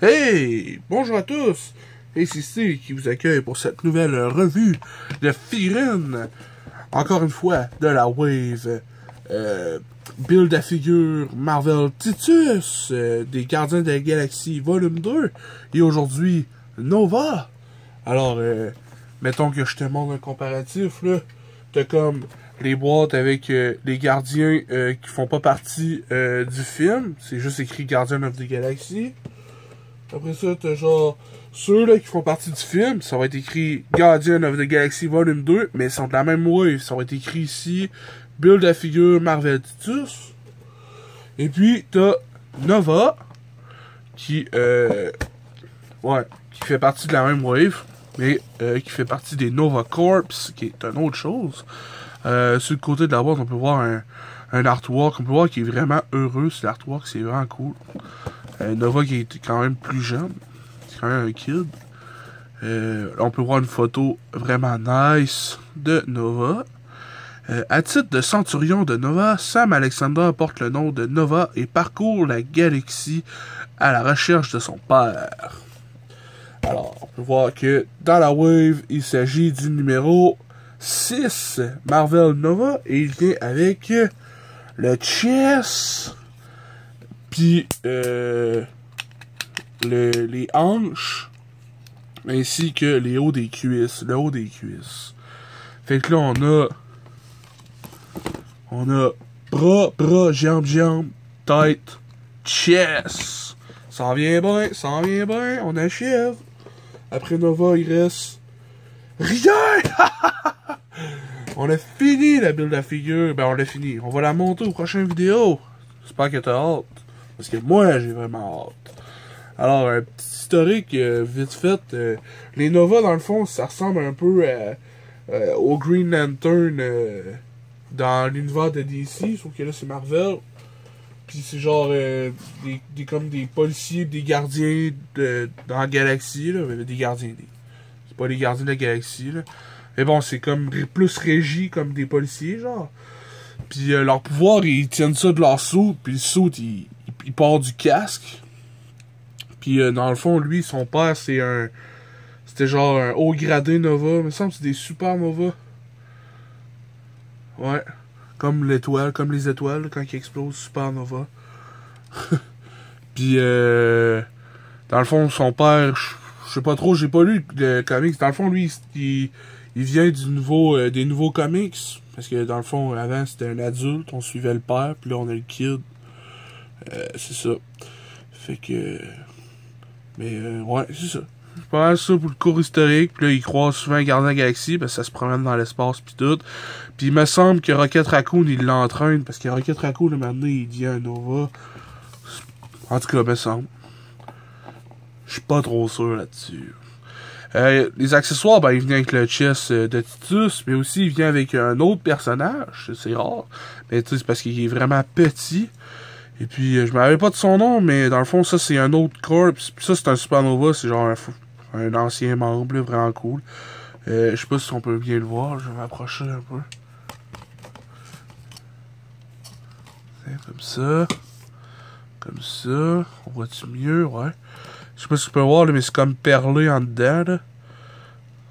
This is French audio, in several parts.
Hey! Bonjour à tous! Et c'est Steve qui vous accueille pour cette nouvelle revue de figurines. Encore une fois, de la Wave. Build à figure Marvel Titus, des Gardiens de la Galaxie Volume 2. Et aujourd'hui, Nova. Alors, mettons que je te montre un comparatif, là. T'as comme les boîtes avec les gardiens qui font pas partie du film. C'est juste écrit Guardian of the Galaxy. Après ça, t'as genre ceux-là qui font partie du film. Ça va être écrit Guardian of the Galaxy Volume 2, mais ils sont de la même wave. Ça va être écrit ici Build à figure Marvel Titus. Et puis, t'as Nova, qui fait partie de la même wave, mais qui fait partie des Nova Corps, qui est une autre chose. Sur le côté de la boîte, on peut voir un artwork. On peut voir qu'il est vraiment heureux, cet artwork. C'est vraiment cool. Nova qui est quand même plus jeune. C'est quand même un kid. On peut voir une photo vraiment nice de Nova. À titre de centurion de Nova, Sam Alexander porte le nom de Nova et parcourt la galaxie à la recherche de son père. Alors, on peut voir que dans la wave, il s'agit du numéro 6, Marvel Nova, et il vient avec le chest, puis les hanches, ainsi que les hauts des cuisses, le haut des cuisses. Fait que là, on a bras, jambes, tête, chest. Ça en vient bien, on achève. Après Nova, il reste rien! On a fini la build à figure. Ben, on l'a fini. On va la monter aux prochaines vidéos. J'espère que t'as hâte. Parce que moi, j'ai vraiment hâte. Alors, un petit historique vite fait. Les Nova, dans le fond, ça ressemble un peu au Green Lantern dans l'univers de DC. Sauf que là, c'est Marvel. Puis c'est genre comme des policiers, des gardiens dans la galaxie. Là. Des gardiens. C'est pas les gardiens de la galaxie. Là. Mais bon, c'est comme plus régi comme des policiers, genre. Puis leur pouvoir, ils tiennent ça de leur saut, puis le saut, il part du casque. Puis dans le fond, lui, son père, c'était genre un haut gradé Nova. Il me semble que c'est des super Nova. Ouais. Comme l'étoile, comme les étoiles, quand ils explosent, supernova. Puis dans le fond, son père, je sais pas trop, j'ai pas lu de comics. Dans le fond, lui, il vient des nouveaux comics. Parce que dans le fond, avant, c'était un adulte, on suivait le père, puis là, on a le kid. C'est ça. Fait que... Mais, ouais, c'est ça. C'est pas mal ça pour le cours historique. Puis là, il croise souvent Gardien de la Galaxie, parce que ça se promène dans l'espace, puis tout. Puis il me semble que Rocket Raccoon, il l'entraîne, parce que Rocket Raccoon, là, maintenant, il dit un Nova. En tout cas, me semble. Je suis pas trop sûr là-dessus. Les accessoires, ben, il vient avec le chest de Titus, mais aussi il vient avec un autre personnage, c'est rare. Mais tu sais, c'est parce qu'il est vraiment petit. Et puis, je me rappelle pas de son nom, mais dans le fond, ça, c'est un autre corps. Puis ça, c'est un supernova, c'est genre un ancien membre, là, vraiment cool. Je sais pas si on peut bien le voir, je vais m'approcher un peu. Comme ça. Comme ça. On voit-tu mieux, ouais. Je sais pas si tu peux voir, là, mais c'est comme perlé en dedans, là.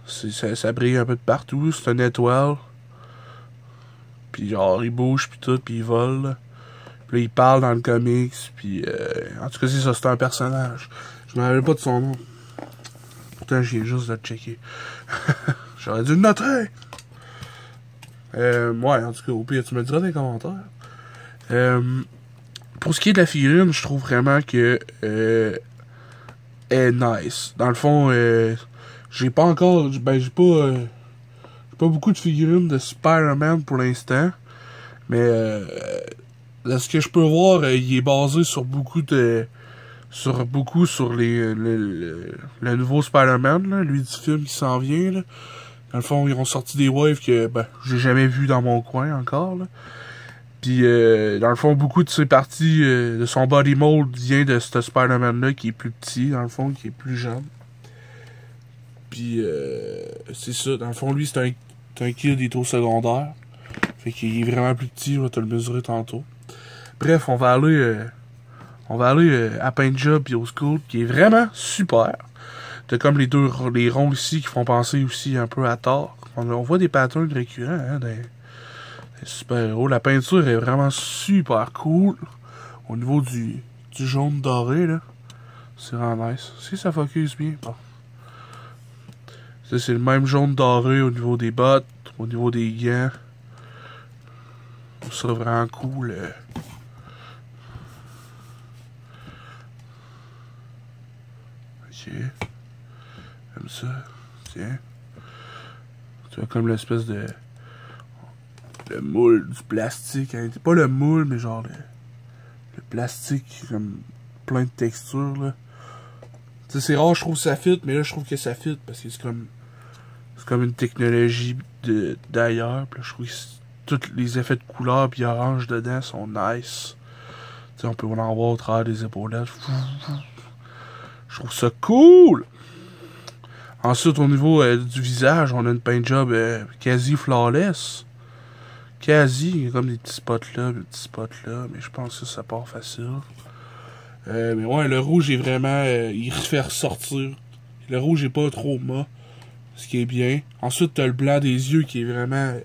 Ça brille un peu de partout, c'est une étoile. Puis genre, il bouge, puis tout, puis il vole, là. Puis là, il parle dans le comics, puis en tout cas, c'est ça, c'est un personnage. Je me rappelle pas de son nom. Pourtant, j'ai juste de le checker. J'aurais dû le noter! Ouais, en tout cas, au pire, tu me diras dans les commentaires. Pour ce qui est de la figurine, je trouve vraiment que est nice. Dans le fond, j'ai pas encore... Ben, j'ai pas beaucoup de figurines de Spider-Man pour l'instant. Mais de ce que je peux voir, il est basé sur beaucoup sur le nouveau Spider-Man, là, lui du film qui s'en vient, là. Dans le fond, ils ont sorti des waves que ben j'ai jamais vu dans mon coin encore, là. Puis dans le fond, beaucoup de ses parties de son body mold vient de ce Spider-Man-là qui est plus petit, dans le fond, qui est plus jeune. Puis c'est ça, dans le fond, lui, c'est un kid, il est au secondaire. Fait qu'il est vraiment plus petit, je vais te le mesurer tantôt. Bref, on va aller On va aller à Paint Job et au School, qui est vraiment super. T'as comme les ronds ici qui font penser aussi un peu à Thor. On voit des patterns récurrents hein, des super-héros. La peinture est vraiment super cool. Au niveau du jaune doré, là. C'est vraiment nice. Si ça focus bien, bon. Ça, c'est le même jaune doré au niveau des bottes, au niveau des gants. Ça vraiment cool. Ok. Comme ça. Tiens. Tu vois comme l'espèce de... Le moule du plastique. Hein. Pas le moule, mais genre le plastique comme plein de textures là. Tu sais, c'est rare je trouve que ça fit, mais là je trouve que ça fit parce que c'est comme une technologie d'ailleurs. Puis là, je trouve que tous les effets de couleur puis orange dedans sont nice. Tu sais, on peut en voir au travers des épaulettes. Je trouve ça cool! Ensuite, au niveau du visage, on a une paint job quasi flawless. Quasi, il y a comme des petits spots là, des petits spots là, mais je pense que ça part facile. Mais ouais, le rouge est vraiment... il fait ressortir. Le rouge est pas trop mat, ce qui est bien. Ensuite, t'as le blanc des yeux qui est vraiment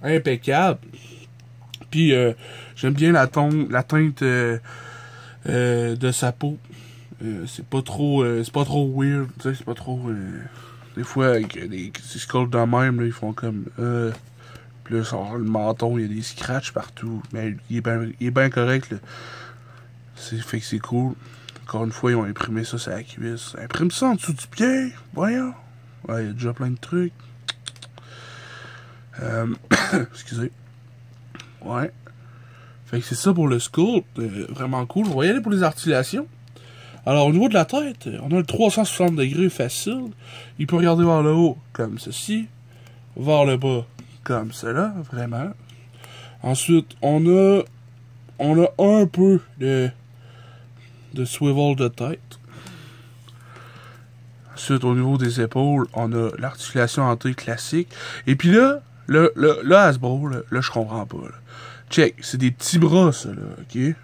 impeccable. Puis, j'aime bien la teinte de sa peau. C'est pas trop weird, tu sais, c'est pas trop... des fois, avec des skulls de même, là, ils font comme... Puis là, sur le menton, il y a des scratchs partout. Mais il est bien correct, là. Fait que c'est cool. Encore une fois, ils ont imprimé ça sur la cuisse. Imprime ça en dessous du pied. Voyons. Ouais, il y a déjà plein de trucs. Excusez. Ouais. Fait que c'est ça pour le sculpt. Vraiment cool. On va y aller pour les articulations. Alors, au niveau de la tête, on a le 360 degrés facile. Il peut regarder vers le haut, comme ceci. Vers le bas, comme cela, vraiment. Ensuite, on a un peu de swivel de tête. Ensuite, au niveau des épaules, on a l'articulation hantée classique. Et puis là, Hasbro, là, je comprends pas. Là. Check, c'est des petits bras, ça, là, ok?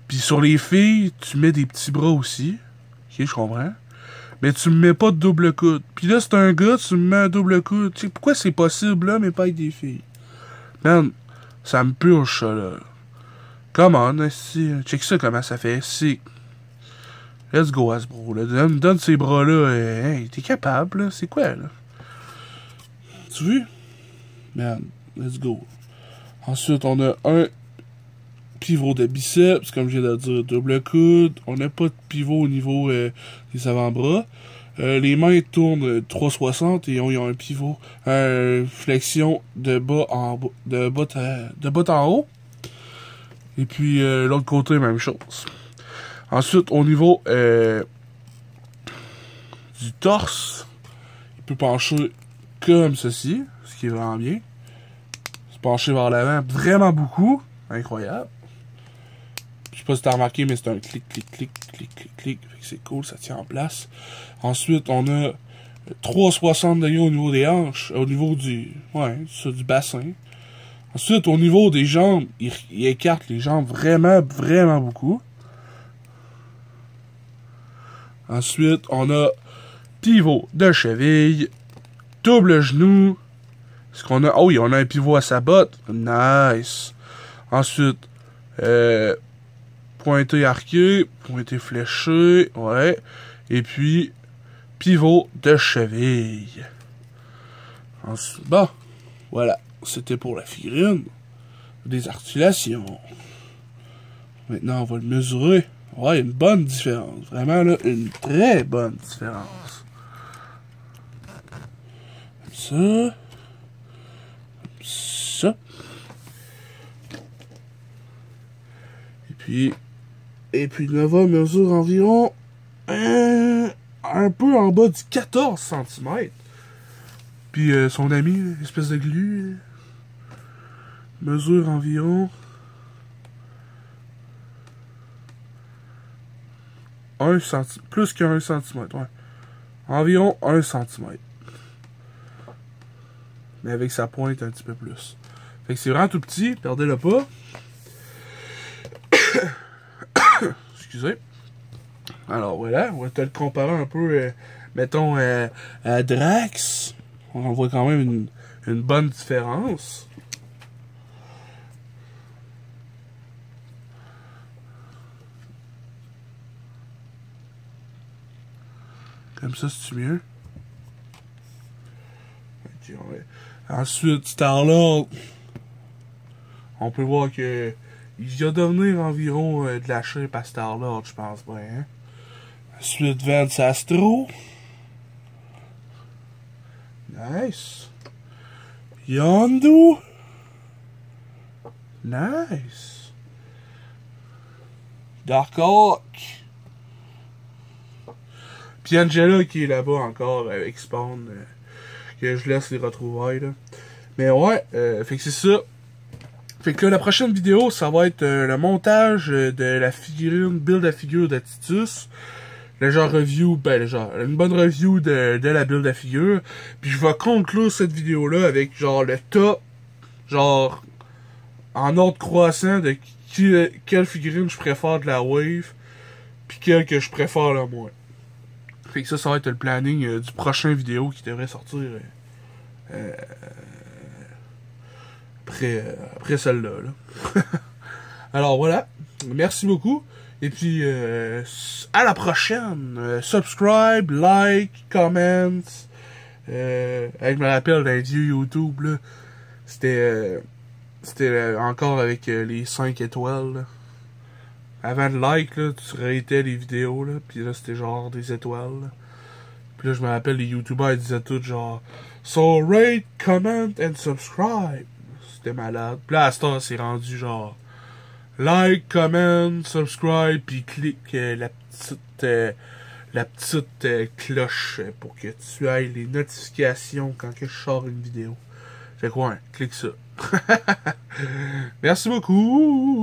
Puis sur les filles, tu mets des petits bras aussi. Ok, je comprends. Mais tu me mets pas de double coude. Puis là, c'est un gars, tu me mets un double coude. Tu sais, pourquoi c'est possible, là, mais pas avec des filles? Man, ça me purge, ça, là. Come on, si. Check ça, comment ça fait. Si. Let's go, Hasbro, là. Donne ces bras-là. Hey, t'es capable, là. C'est quoi, là? Tu vois? Man, let's go. Ensuite, on a un pivot de biceps, comme je viens de dire, double coude. On n'a pas de pivot au niveau des avant-bras. Les mains tournent 360 et ils ont un pivot, flexion de bas en haut. Et puis l'autre côté, même chose. Ensuite, au niveau du torse, il peut pencher comme ceci, ce qui est vraiment bien. Se pencher vers l'avant vraiment beaucoup. Incroyable. Je sais pas si t'as remarqué, mais c'est un clic, clic, clic, clic, clic, clic. C'est cool, ça tient en place. Ensuite, on a 360 degrés au niveau des hanches, au niveau du bassin. Ensuite, au niveau des jambes, il écarte les jambes vraiment, vraiment beaucoup. Ensuite, on a pivot de cheville, double genou. Est-ce qu'on a... Oh oui, on a un pivot à sa botte. Nice. Ensuite, pointé arqué, pointé fléché, ouais. Et puis, pivot de cheville. Ensuite, bon, voilà. C'était pour la figurine. Des articulations. Maintenant, on va le mesurer. Ouais, il y a une bonne différence. Vraiment, là, une très bonne différence. Comme ça. Comme ça. Et puis Nova mesure environ un peu en bas du 14 cm. Puis son ami, espèce de glu, mesure environ 1 cm, plus qu'un centimètre, ouais. Environ 1 cm. Mais avec sa pointe un petit peu plus. Fait que c'est vraiment tout petit, perdez-le pas. excusez. Alors voilà, on va te le comparer un peu, mettons, à Drax. On voit quand même une bonne différence. Comme ça, c'est mieux. Okay, ensuite, Star-Lord. On peut voir que il vient de devenir environ de la shape à Star-Lord, je pense bien. Hein? Ensuite, Vance Astro. Nice. Yondu. Nice. Darkhawk. Puis Angela qui est là-bas encore avec Spawn. Que je laisse les retrouvailles là. Mais ouais, fait que c'est ça. Fait que là, la prochaine vidéo, ça va être le montage de la figurine, build à figure de Titus. Le genre review, ben le genre, une bonne review de la build à figure. Puis je vais conclure cette vidéo-là avec genre le top, genre, en ordre croissant de quelle figurine je préfère de la Wave. Puis quelle que je préfère le moins. Fait que ça va être le planning du prochain vidéo qui devrait sortir après celle-là. Là. Alors voilà, merci beaucoup. Et puis à la prochaine. Subscribe, like, comment. Je me rappelle d'un vieux YouTube là. C'était encore avec les 5 étoiles. Là. Avant de like, là, tu ratais les vidéos, là, pis là, c'était genre des étoiles, là. Puis là, je me rappelle, les youtubeurs, ils disaient tout genre « So, rate, comment, and subscribe ». C'était malade. Puis là, à ce temps, c'est rendu genre « Like, comment, subscribe », puis clique la petite cloche pour que tu ailles les notifications quand que je sors une vidéo. Fait que ouais, clique ça. Merci beaucoup.